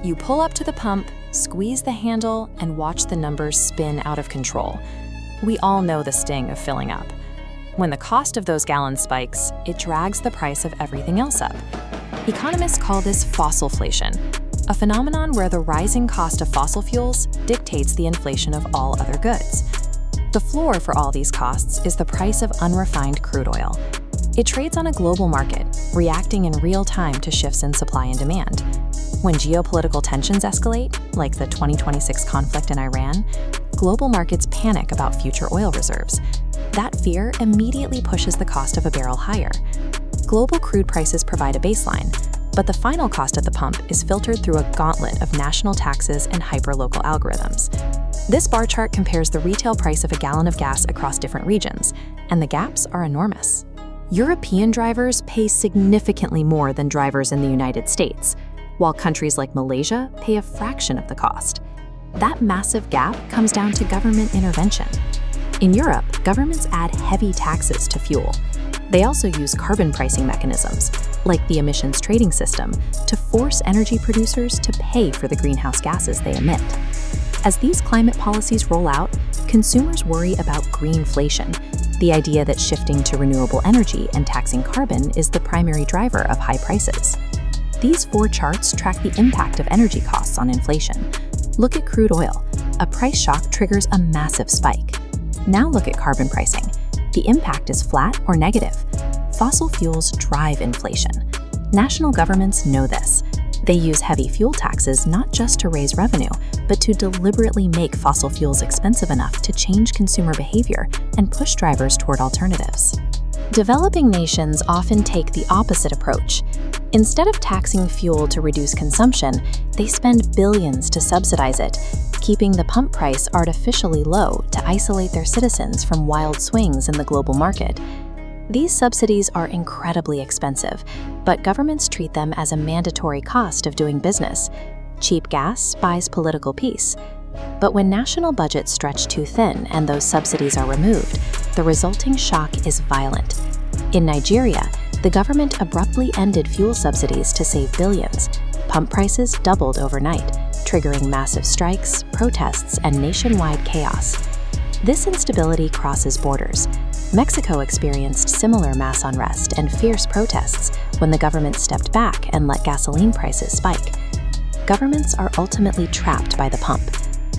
You pull up to the pump, squeeze the handle, and watch the numbers spin out of control. We all know the sting of filling up. When the cost of those gallons spikes, it drags the price of everything else up. Economists call this fossilflation, a phenomenon where the rising cost of fossil fuels dictates the inflation of all other goods. The floor for all these costs is the price of unrefined crude oil. It trades on a global market, reacting in real time to shifts in supply and demand. When geopolitical tensions escalate, like the 2026 conflict in Iran, global markets panic about future oil reserves. That fear immediately pushes the cost of a barrel higher. Global crude prices provide a baseline, but the final cost at the pump is filtered through a gauntlet of national taxes and hyperlocal algorithms. This bar chart compares the retail price of a gallon of gas across different regions, and the gaps are enormous. European drivers pay significantly more than drivers in the United States, while countries like Malaysia pay a fraction of the cost. That massive gap comes down to government intervention. In Europe, governments add heavy taxes to fuel. They also use carbon pricing mechanisms, like the emissions trading system, to force energy producers to pay for the greenhouse gases they emit. As these climate policies roll out, consumers worry about greenflation, the idea that shifting to renewable energy and taxing carbon is the primary driver of high prices. These four charts track the impact of energy costs on inflation. Look at crude oil. A price shock triggers a massive spike. Now look at carbon pricing. The impact is flat or negative. Fossil fuels drive inflation. National governments know this. They use heavy fuel taxes not just to raise revenue, but to deliberately make fossil fuels expensive enough to change consumer behavior and push drivers toward alternatives. Developing nations often take the opposite approach. Instead of taxing fuel to reduce consumption, they spend billions to subsidize it, keeping the pump price artificially low to isolate their citizens from wild swings in the global market. These subsidies are incredibly expensive, but governments treat them as a mandatory cost of doing business. Cheap gas buys political peace. But when national budgets stretch too thin and those subsidies are removed, the resulting shock is violent. In Nigeria, the government abruptly ended fuel subsidies to save billions. Pump prices doubled overnight, triggering massive strikes, protests, and nationwide chaos. This instability crosses borders. Mexico experienced similar mass unrest and fierce protests when the government stepped back and let gasoline prices spike. Governments are ultimately trapped by the pump.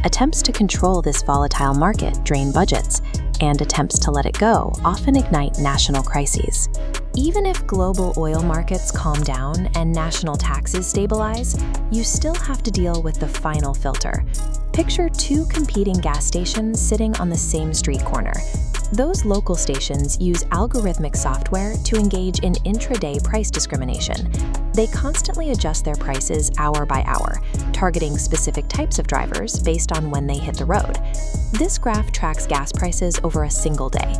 Attempts to control this volatile market drain budgets, and attempts to let it go often ignite national crises. Even if global oil markets calm down and national taxes stabilize, you still have to deal with the final filter. Picture two competing gas stations sitting on the same street corner. Those local stations use algorithmic software to engage in intraday price discrimination. They constantly adjust their prices hour by hour, targeting specific types of drivers based on when they hit the road. This graph tracks gas prices over a single day.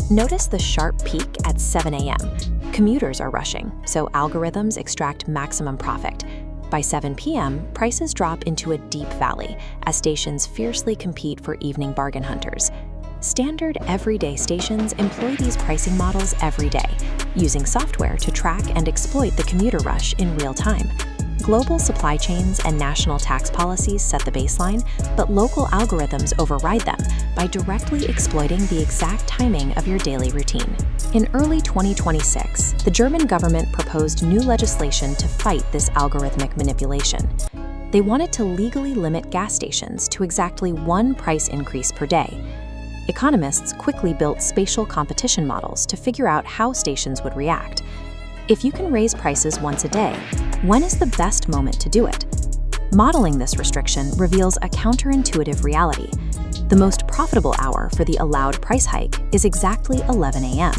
Notice the sharp peak at 7 a.m. Commuters are rushing, so algorithms extract maximum profit. By 7 p.m., prices drop into a deep valley as stations fiercely compete for evening bargain hunters. Standard everyday stations employ these pricing models every day, using software to track and exploit the commuter rush in real time. Global supply chains and national tax policies set the baseline, but local algorithms override them by directly exploiting the exact timing of your daily routine. In early 2026, the German government proposed new legislation to fight this algorithmic manipulation. They wanted to legally limit gas stations to exactly one price increase per day. Economists quickly built spatial competition models to figure out how stations would react. If you can raise prices once a day, when is the best moment to do it? Modeling this restriction reveals a counterintuitive reality. The most profitable hour for the allowed price hike is exactly 11 a.m.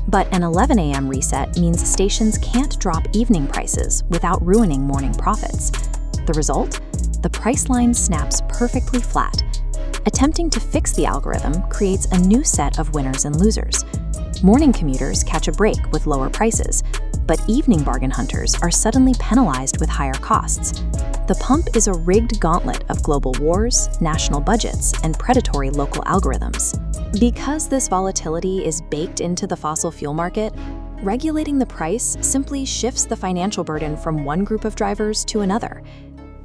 But an 11 a.m. reset means stations can't drop evening prices without ruining morning profits. The result? The price line snaps perfectly flat. Attempting to fix the algorithm creates a new set of winners and losers. Morning commuters catch a break with lower prices, but evening bargain hunters are suddenly penalized with higher costs. The pump is a rigged gauntlet of global wars, national budgets, and predatory local algorithms. Because this volatility is baked into the fossil fuel market, regulating the price simply shifts the financial burden from one group of drivers to another.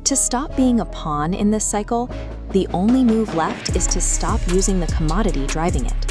To stop being a pawn in this cycle, the only move left is to stop using the commodity driving it.